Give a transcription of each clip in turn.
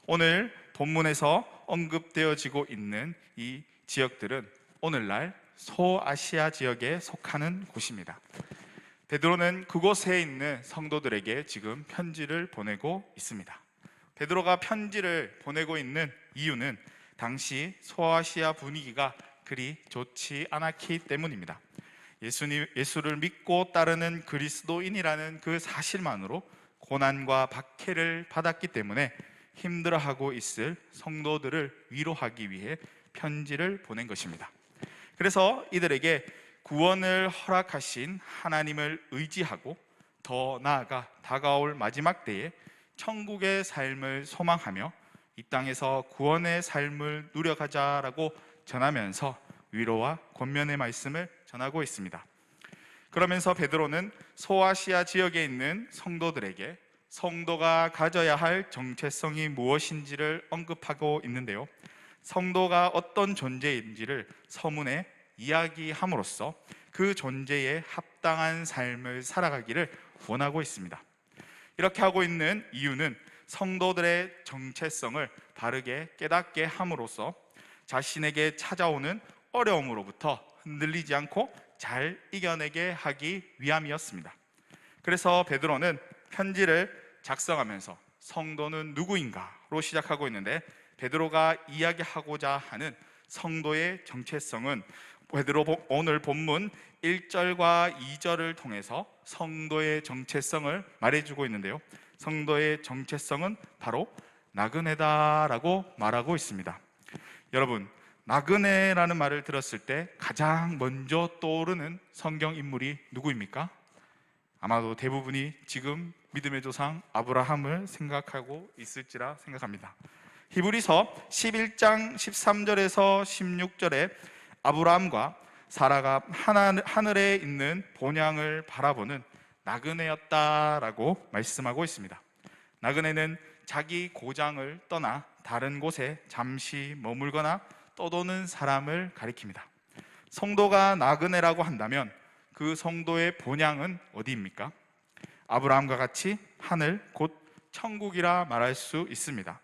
오늘 본문에서 언급되어지고 있는 이 지역들은 오늘날 소아시아 지역에 속하는 곳입니다. 베드로는 그곳에 있는 성도들에게 지금 편지를 보내고 있습니다. 베드로가 편지를 보내고 있는 이유는 당시 소아시아 분위기가 그리 좋지 않았기 때문입니다. 예수를 믿고 따르는 그리스도인이라는 그 사실만으로 고난과 박해를 받았기 때문에 힘들어하고 있을 성도들을 위로하기 위해 편지를 보낸 것입니다. 그래서 이들에게 구원을 허락하신 하나님을 의지하고 더 나아가 다가올 마지막 때에 천국의 삶을 소망하며 이 땅에서 구원의 삶을 누려가자라고 전하면서 위로와 권면의 말씀을 전하고 있습니다. 그러면서 베드로는 소아시아 지역에 있는 성도들에게 성도가 가져야 할 정체성이 무엇인지를 언급하고 있는데요, 성도가 어떤 존재인지를 서문에 이야기함으로써 그 존재에 합당한 삶을 살아가기를 원하고 있습니다. 이렇게 하고 있는 이유는 성도들의 정체성을 바르게 깨닫게 함으로써 자신에게 찾아오는 어려움으로부터 흔들리지 않고 잘 이겨내게 하기 위함이었습니다. 그래서 베드로는 편지를 작성하면서 성도는 누구인가로 시작하고 있는데, 베드로가 이야기하고자 하는 성도의 정체성은 베드로 오늘 본문 1절과 2절을 통해서 성도의 정체성을 말해주고 있는데요, 성도의 정체성은 바로 나그네다라고 말하고 있습니다. 여러분, 나그네라는 말을 들었을 때 가장 먼저 떠오르는 성경 인물이 누구입니까? 아마도 대부분이 지금 믿음의 조상 아브라함을 생각하고 있을지라 생각합니다. 히브리서 11장 13절에서 16절에 아브라함과 사라가 하늘에 있는 본향을 바라보는 나그네였다라고 말씀하고 있습니다. 나그네는 자기 고장을 떠나 다른 곳에 잠시 머물거나 떠도는 사람을 가리킵니다. 성도가 나그네라고 한다면 그 성도의 본향은 어디입니까? 아브라함과 같이 하늘, 곧 천국이라 말할 수 있습니다.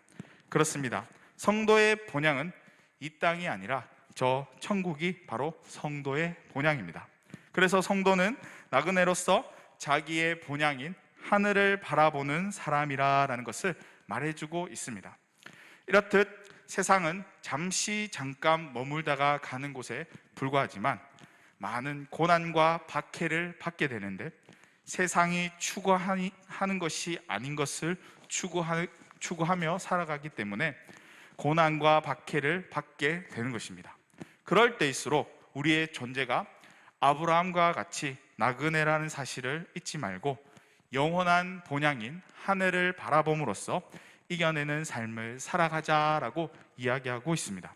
그렇습니다. 성도의 본향은 이 땅이 아니라 저 천국이 바로 성도의 본향입니다. 그래서 성도는 나그네로서 자기의 본향인 하늘을 바라보는 사람이라는 것을 말해주고 있습니다. 이렇듯 세상은 잠깐 머물다가 가는 곳에 불과하지만 많은 고난과 박해를 받게 되는데, 세상이 추구하는 것이 아닌 것을 추구하며 살아가기 때문에 고난과 박해를 받게 되는 것입니다. 그럴 때일수록 우리의 존재가 아브라함과 같이 나그네라는 사실을 잊지 말고 영원한 본향인 하늘을 바라봄으로써 이겨내는 삶을 살아가자라고 이야기하고 있습니다.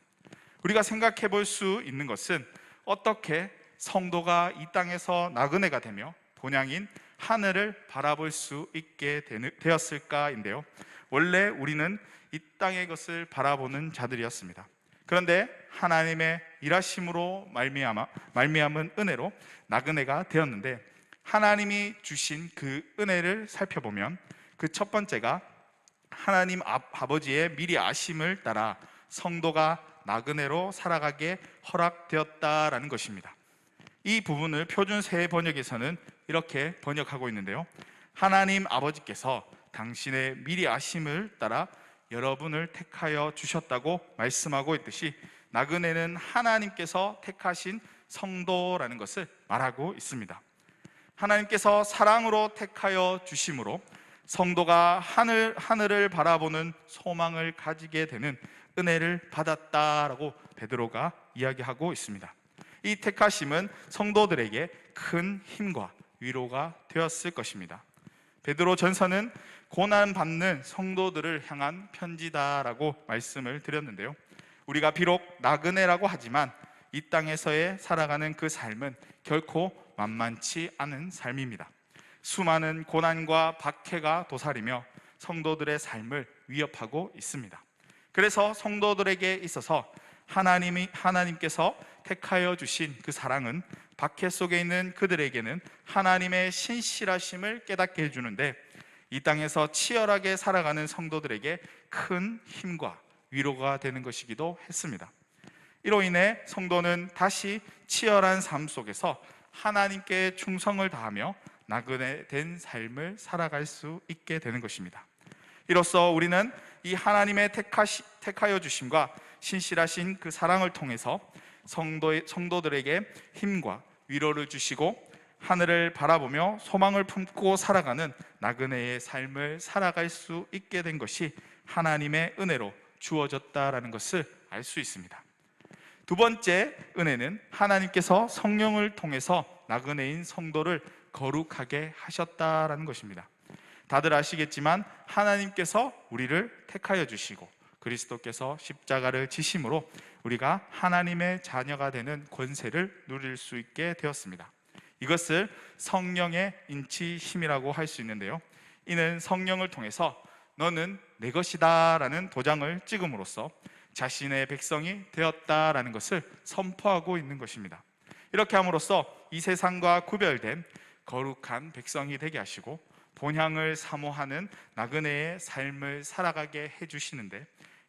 우리가 생각해 볼 수 있는 것은 어떻게 성도가 이 땅에서 나그네가 되며 본향인 하늘을 바라볼 수 있게 되었을까인데요, 원래 우리는 이 땅의 것을 바라보는 자들이었습니다. 그런데 하나님의 일하심으로 말미암은 은혜로 나그네가 되었는데, 하나님이 주신 그 은혜를 살펴보면 그 첫 번째가 하나님 아버지의 미리 아심을 따라 성도가 나그네로 살아가게 허락되었다라는 것입니다. 이 부분을 표준 새 번역에서는 이렇게 번역하고 있는데요, 하나님 아버지께서 당신의 미리 아심을 따라 여러분을 택하여 주셨다고 말씀하고 있듯이 나그네는 하나님께서 택하신 성도라는 것을 말하고 있습니다. 하나님께서 사랑으로 택하여 주심으로 성도가 하늘을 바라보는 소망을 가지게 되는 은혜를 받았다라고 베드로가 이야기하고 있습니다. 이 택하심은 성도들에게 큰 힘과 위로가 되었을 것입니다. 베드로 전서는 고난받는 성도들을 향한 편지다라고 말씀을 드렸는데요, 우리가 비록 나그네라고 하지만 이 땅에서의 살아가는 그 삶은 결코 만만치 않은 삶입니다. 수많은 고난과 박해가 도사리며 성도들의 삶을 위협하고 있습니다. 그래서 성도들에게 있어서 하나님께서 택하여 주신 그 사랑은 박해 속에 있는 그들에게는 하나님의 신실하심을 깨닫게 해주는데, 이 땅에서 치열하게 살아가는 성도들에게 큰 힘과 위로가 되는 것이기도 했습니다. 이로 인해 성도는 다시 치열한 삶 속에서 하나님께 충성을 다하며 나그네된 삶을 살아갈 수 있게 되는 것입니다. 이로써 우리는 이 하나님의 택하여 주심과 신실하신 그 사랑을 통해서 성도들에게 힘과 위로를 주시고 하늘을 바라보며 소망을 품고 살아가는 나그네의 삶을 살아갈 수 있게 된 것이 하나님의 은혜로 주어졌다라는 것을 알 수 있습니다. 두 번째 은혜는 하나님께서 성령을 통해서 나그네인 성도를 거룩하게 하셨다라는 것입니다. 다들 아시겠지만 하나님께서 우리를 택하여 주시고 그리스도께서 십자가를 지심으로 우리가 하나님의 자녀가 되는 권세를 누릴 수 있게 되었습니다. 이것을 성령의 인치심이라고 할 수 있는데요, 이는 성령을 통해서 너는 내 것이다 라는 도장을 찍음으로써 자신의 백성이 되었다라는 것을 선포하고 있는 것입니다. 이렇게 함으로써 이 세상과 구별된 거룩한 백성이 되게 하시고 본향을 사모하는 나그네의 삶을 살아가게 해주시는데,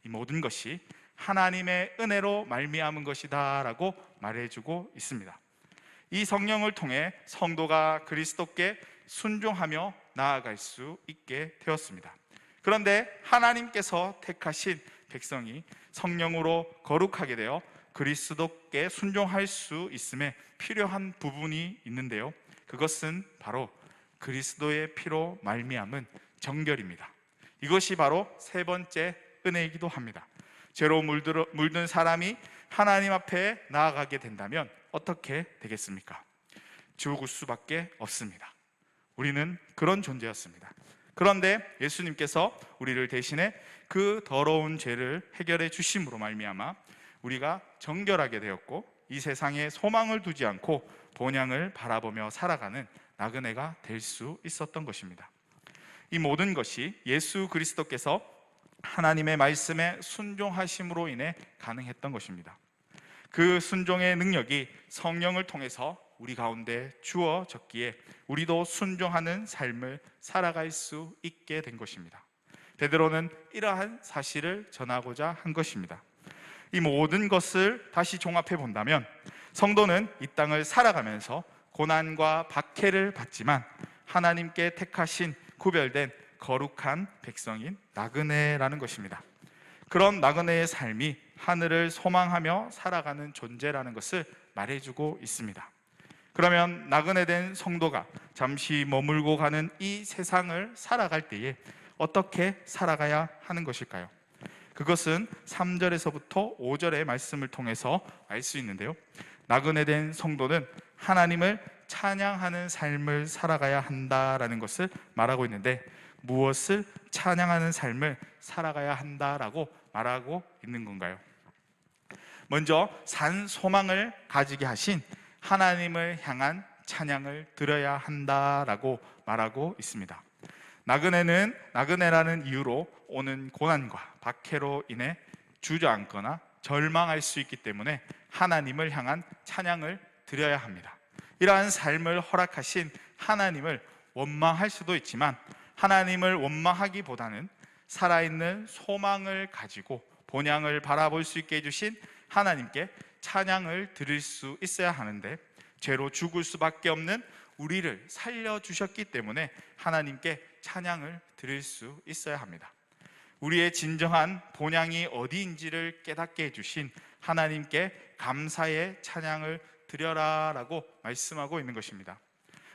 이 모든 것이 하나님의 은혜로 말미암은 것이다 라고 말해주고 있습니다. 이 성령을 통해 성도가 그리스도께 순종하며 나아갈 수 있게 되었습니다. 그런데 하나님께서 택하신 백성이 성령으로 거룩하게 되어 그리스도께 순종할 수 있음에 필요한 부분이 있는데요, 그것은 바로 그리스도의 피로 말미암은 정결입니다. 이것이 바로 세 번째 은혜이기도 합니다. 죄로 물든 사람이 하나님 앞에 나아가게 된다면 어떻게 되겠습니까? 죽을 수밖에 없습니다. 우리는 그런 존재였습니다. 그런데 예수님께서 우리를 대신해 그 더러운 죄를 해결해 주심으로 말미암아 우리가 정결하게 되었고 이 세상에 소망을 두지 않고 본향을 바라보며 살아가는 나그네가 될 수 있었던 것입니다. 이 모든 것이 예수 그리스도께서 하나님의 말씀에 순종하심으로 인해 가능했던 것입니다. 그 순종의 능력이 성령을 통해서 우리 가운데 주어졌기에 우리도 순종하는 삶을 살아갈 수 있게 된 것입니다. 베드로는 이러한 사실을 전하고자 한 것입니다. 이 모든 것을 다시 종합해 본다면 성도는 이 땅을 살아가면서 고난과 박해를 받지만 하나님께 택하신 구별된 거룩한 백성인 나그네라는 것입니다. 그런 나그네의 삶이 하늘을 소망하며 살아가는 존재라는 것을 말해주고 있습니다. 그러면 나그네된 성도가 잠시 머물고 가는 이 세상을 살아갈 때에 어떻게 살아가야 하는 것일까요? 그것은 3절에서부터 5절의 말씀을 통해서 알 수 있는데요, 나그네된 성도는 하나님을 찬양하는 삶을 살아가야 한다라는 것을 말하고 있는데, 무엇을 찬양하는 삶을 살아가야 한다라고 말하고 있는 건가요? 먼저 산 소망을 가지게 하신 하나님을 향한 찬양을 드려야 한다라고 말하고 있습니다. 나그네라는 이유로 오는 고난과 박해로 인해 주저앉거나 절망할 수 있기 때문에 하나님을 향한 찬양을 드려야 합니다. 이러한 삶을 허락하신 하나님을 원망할 수도 있지만 하나님을 원망하기보다는 살아있는 소망을 가지고 본향을 바라볼 수 있게 해주신 하나님께 찬양을 드릴 수 있어야 하는데, 죄로 죽을 수밖에 없는 우리를 살려주셨기 때문에 하나님께 찬양을 드릴 수 있어야 합니다. 우리의 진정한 본향이 어디인지를 깨닫게 해주신 하나님께 감사의 찬양을 드려라 라고 말씀하고 있는 것입니다.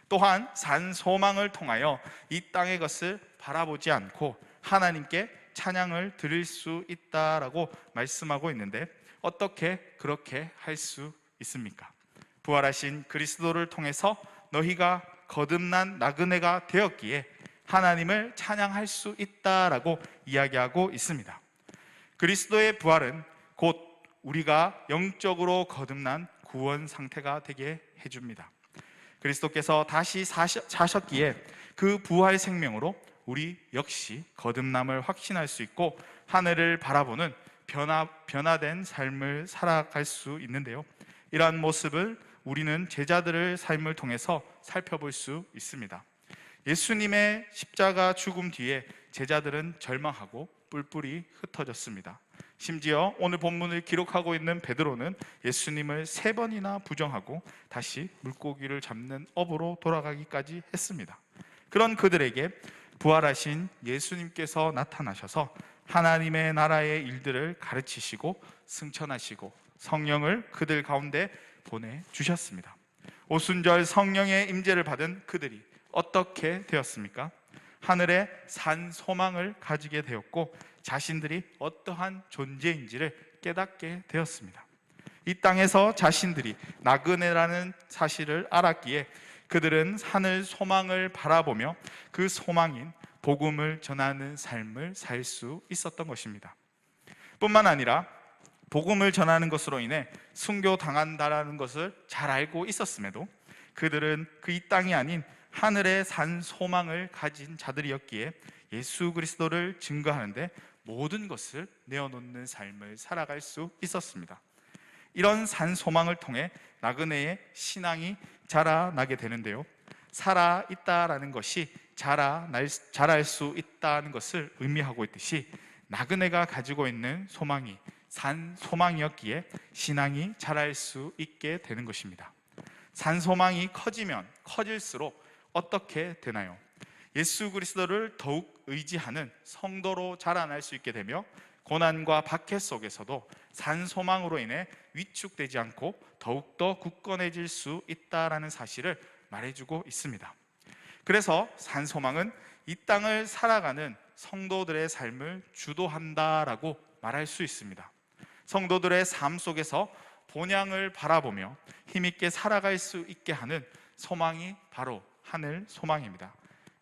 또한 산 소망을 통하여 이 땅의 것을 바라보지 않고 하나님께 찬양을 드릴 수 있다라고 말씀하고 있는데, 어떻게 그렇게 할 수 있습니까? 부활하신 그리스도를 통해서 너희가 거듭난 나그네가 되었기에 하나님을 찬양할 수 있다라고 이야기하고 있습니다. 그리스도의 부활은 곧 우리가 영적으로 거듭난 구원 상태가 되게 해줍니다. 그리스도께서 다시 사셨기에 그 부활 생명으로 우리 역시 거듭남을 확신할 수 있고 하늘을 바라보는 변화된 삶을 살아갈 수 있는데요, 이러한 모습을 우리는 제자들의 삶을 통해서 살펴볼 수 있습니다. 예수님의 십자가 죽음 뒤에 제자들은 절망하고 뿔뿔이 흩어졌습니다. 심지어 오늘 본문을 기록하고 있는 베드로는 예수님을 3번이나 부정하고 다시 물고기를 잡는 업으로 돌아가기까지 했습니다. 그런 그들에게 부활하신 예수님께서 나타나셔서 하나님의 나라의 일들을 가르치시고 승천하시고 성령을 그들 가운데 보내주셨습니다. 오순절 성령의 임재를 받은 그들이 어떻게 되었습니까? 하늘에 산 소망을 가지게 되었고 자신들이 어떠한 존재인지를 깨닫게 되었습니다. 이 땅에서 자신들이 나그네라는 사실을 알았기에 그들은 하늘 소망을 바라보며 그 소망인 복음을 전하는 삶을 살 수 있었던 것입니다. 뿐만 아니라 복음을 전하는 것으로 인해 순교당한다라는 것을 잘 알고 있었음에도 그들은 그 이 땅이 아닌 하늘의 산 소망을 가진 자들이었기에 예수 그리스도를 증거하는데 모든 것을 내어놓는 삶을 살아갈 수 있었습니다. 이런 산 소망을 통해 나그네의 신앙이 자라나게 되는데요, 살아있다라는 것이 자랄 수 있다는 것을 의미하고 있듯이 나그네가 가지고 있는 소망이 산 소망이었기에 신앙이 자랄 수 있게 되는 것입니다. 산 소망이 커지면 커질수록 어떻게 되나요? 예수 그리스도를 더욱 의지하는 성도로 자라날 수 있게 되며 고난과 박해 속에서도 산 소망으로 인해 위축되지 않고 더욱더 굳건해질 수 있다라는 사실을 말해주고 있습니다. 그래서 산 소망은 이 땅을 살아가는 성도들의 삶을 주도한다라고 말할 수 있습니다. 성도들의 삶 속에서 본향을 바라보며 힘있게 살아갈 수 있게 하는 소망이 바로 하늘 소망입니다.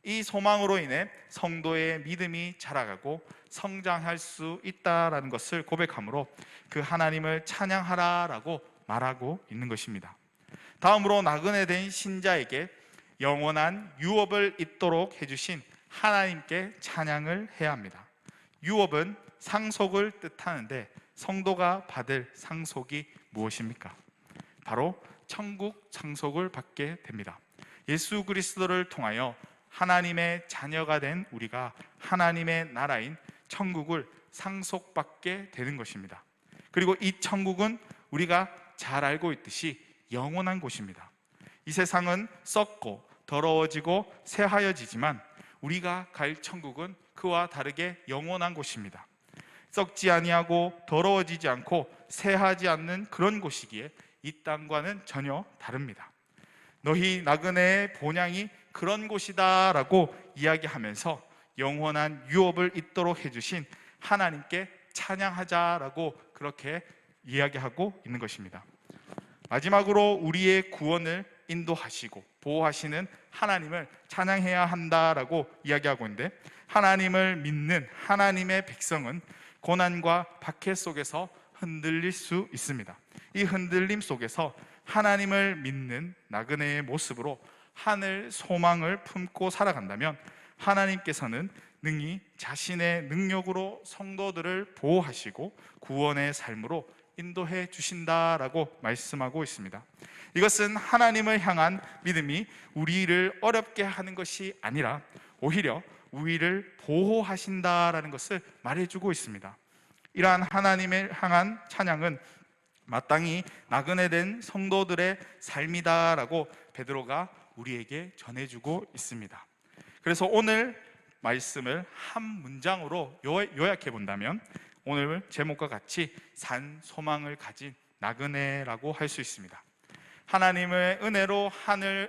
이 소망으로 인해 성도의 믿음이 자라가고 성장할 수 있다라는 것을 고백함으로 그 하나님을 찬양하라라고 말하고 있는 것입니다. 다음으로 나그네 된 신자에게 영원한 유업을 잇도록 해주신 하나님께 찬양을 해야 합니다. 유업은 상속을 뜻하는데 성도가 받을 상속이 무엇입니까? 바로 천국 상속을 받게 됩니다. 예수 그리스도를 통하여 하나님의 자녀가 된 우리가 하나님의 나라인 천국을 상속받게 되는 것입니다. 그리고 이 천국은 우리가 잘 알고 있듯이 영원한 곳입니다. 이 세상은 썩고 더러워지고 새하여지지만 우리가 갈 천국은 그와 다르게 영원한 곳입니다. 썩지 아니하고 더러워지지 않고 새하지 않는 그런 곳이기에 이 땅과는 전혀 다릅니다. 너희 나그네의 본향이 그런 곳이다 라고 이야기하면서 영원한 유업을 잇도록 해주신 하나님께 찬양하자라고 그렇게 이야기하고 있는 것입니다. 마지막으로 우리의 구원을 인도하시고 보호하시는 하나님을 찬양해야 한다라고 이야기하고 있는데, 하나님을 믿는 하나님의 백성은 고난과 박해 속에서 흔들릴 수 있습니다. 이 흔들림 속에서 하나님을 믿는 나그네의 모습으로 하늘 소망을 품고 살아간다면 하나님께서는 능히 자신의 능력으로 성도들을 보호하시고 구원의 삶으로 인도해 주신다라고 말씀하고 있습니다. 이것은 하나님을 향한 믿음이 우리를 어렵게 하는 것이 아니라 오히려 우리를 보호하신다라는 것을 말해주고 있습니다. 이러한 하나님을 향한 찬양은 마땅히 나그네 된 성도들의 삶이다라고 베드로가 우리에게 전해주고 있습니다. 그래서 오늘 말씀을 한 문장으로 요약해 본다면 오늘 제목과 같이 산 소망을 가진 나그네라고 할 수 있습니다. 하나님의 은혜로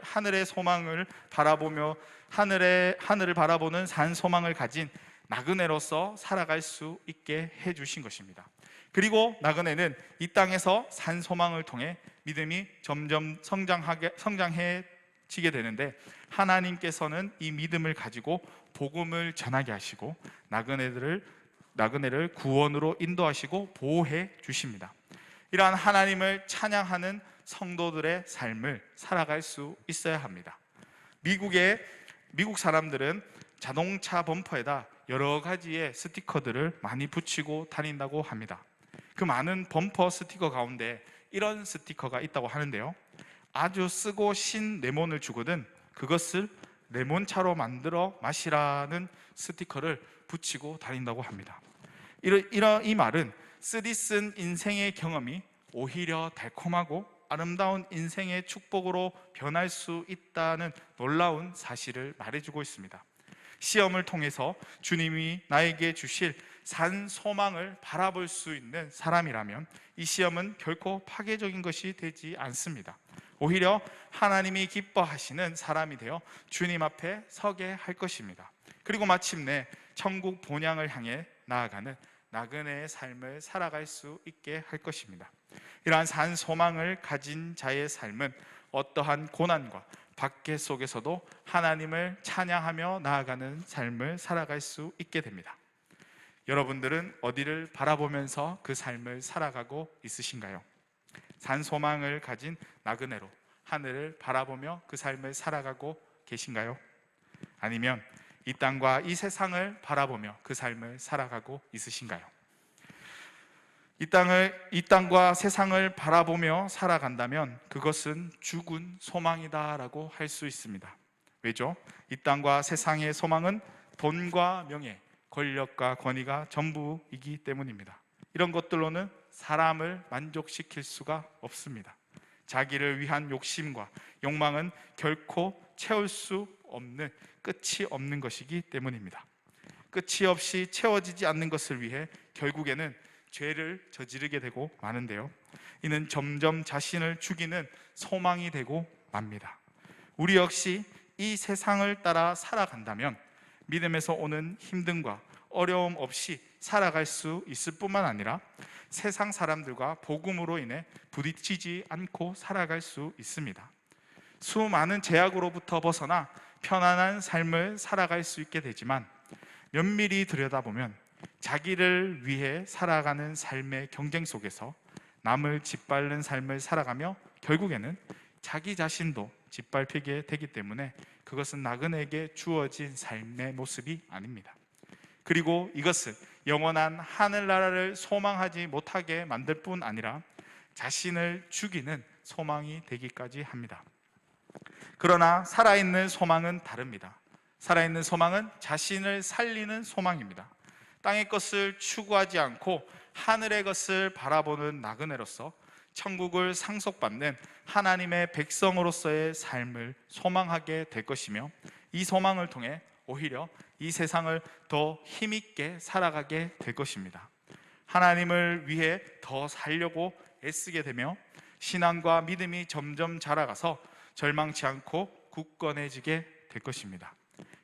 하늘의 소망을 바라보며 하늘을 바라보는 산 소망을 가진 나그네로서 살아갈 수 있게 해주신 것입니다. 그리고 나그네는 이 땅에서 산 소망을 통해 믿음이 점점 성장해지게 되는데, 하나님께서는 이 믿음을 가지고 복음을 전하게 하시고 나그네를 구원으로 인도하시고 보호해 주십니다. 이러한 하나님을 찬양하는 성도들의 삶을 살아갈 수 있어야 합니다. 미국 사람들은 자동차 범퍼에다 여러 가지의 스티커들을 많이 붙이고 다닌다고 합니다. 그 많은 범퍼 스티커 가운데 이런 스티커가 있다고 하는데요, 아주 쓰고 신 레몬을 주거든 그것을 레몬차로 만들어 마시라는 스티커를 붙이고 다닌다고 합니다. 이 말은 쓰디쓴 인생의 경험이 오히려 달콤하고 아름다운 인생의 축복으로 변할 수 있다는 놀라운 사실을 말해주고 있습니다. 시험을 통해서 주님이 나에게 주실 산 소망을 바라볼 수 있는 사람이라면 이 시험은 결코 파괴적인 것이 되지 않습니다. 오히려 하나님이 기뻐하시는 사람이 되어 주님 앞에 서게 할 것입니다. 그리고 마침내 천국 본향을 향해 나아가는 나그네의 삶을 살아갈 수 있게 할 것입니다. 이러한 산 소망을 가진 자의 삶은 어떠한 고난과 박해 속에서도 하나님을 찬양하며 나아가는 삶을 살아갈 수 있게 됩니다. 여러분들은 어디를 바라보면서 그 삶을 살아가고 있으신가요? 산 소망을 가진 나그네로 하늘을 바라보며 그 삶을 살아가고 계신가요? 아니면 이 땅과 이 세상을 바라보며 그 삶을 살아가고 있으신가요? 이 땅과 세상을 바라보며 살아간다면 그것은 죽은 소망이다라고 할 수 있습니다. 왜죠? 이 땅과 세상의 소망은 돈과 명예, 권력과 권위가 전부이기 때문입니다. 이런 것들로는 사람을 만족시킬 수가 없습니다. 자기를 위한 욕심과 욕망은 결코 채울 수 없는, 끝이 없는 것이기 때문입니다. 끝이 없이 채워지지 않는 것을 위해 결국에는 죄를 저지르게 되고 마는데요, 이는 점점 자신을 죽이는 소망이 되고 맙니다. 우리 역시 이 세상을 따라 살아간다면 믿음에서 오는 힘듦과 어려움 없이 살아갈 수 있을 뿐만 아니라 세상 사람들과 복음으로 인해 부딪히지 않고 살아갈 수 있습니다. 수많은 제약으로부터 벗어나 편안한 삶을 살아갈 수 있게 되지만 면밀히 들여다보면 자기를 위해 살아가는 삶의 경쟁 속에서 남을 짓밟는 삶을 살아가며 결국에는 자기 자신도 짓밟히게 되기 때문에 그것은 나그네에게 주어진 삶의 모습이 아닙니다. 그리고 이것은 영원한 하늘나라를 소망하지 못하게 만들 뿐 아니라 자신을 죽이는 소망이 되기까지 합니다. 그러나 살아있는 소망은 다릅니다. 살아있는 소망은 자신을 살리는 소망입니다. 땅의 것을 추구하지 않고 하늘의 것을 바라보는 나그네로서 천국을 상속받는 하나님의 백성으로서의 삶을 소망하게 될 것이며, 이 소망을 통해 오히려 이 세상을 더 힘있게 살아가게 될 것입니다. 하나님을 위해 더 살려고 애쓰게 되며 신앙과 믿음이 점점 자라가서 절망치 않고 굳건해지게 될 것입니다.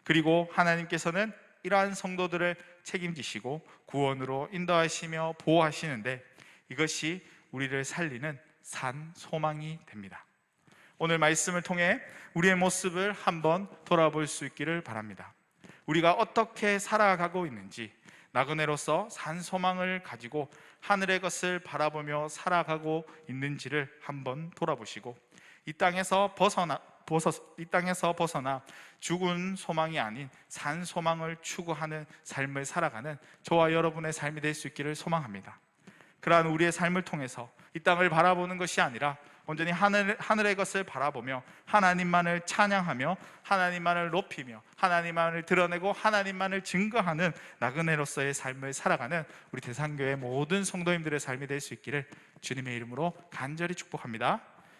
그리고 하나님께서는 이러한 성도들을 책임지시고 구원으로 인도하시며 보호하시는데 이것이 우리를 살리는 산 소망이 됩니다. 오늘 말씀을 통해 우리의 모습을 한번 돌아볼 수 있기를 바랍니다. 우리가 어떻게 살아가고 있는지, 나그네로서 산 소망을 가지고 하늘의 것을 바라보며 살아가고 있는지를 한번 돌아보시고 이 땅에서 벗어나 죽은 소망이 아닌 산 소망을 추구하는 삶을 살아가는 저와 여러분의 삶이 될 수 있기를 소망합니다. 그러한 우리의 삶을 통해서 이 땅을 바라보는 것이 아니라 온전히 하늘의 것을 바라보며 하나님만을 찬양하며 하나님만을 높이며 하나님만을 드러내고 하나님만을 증거하는 나그네로서의 삶을 살아가는 우리 대상교회 모든 성도님들의 삶이 될 수 있기를 주님의 이름으로 간절히 축복합니다.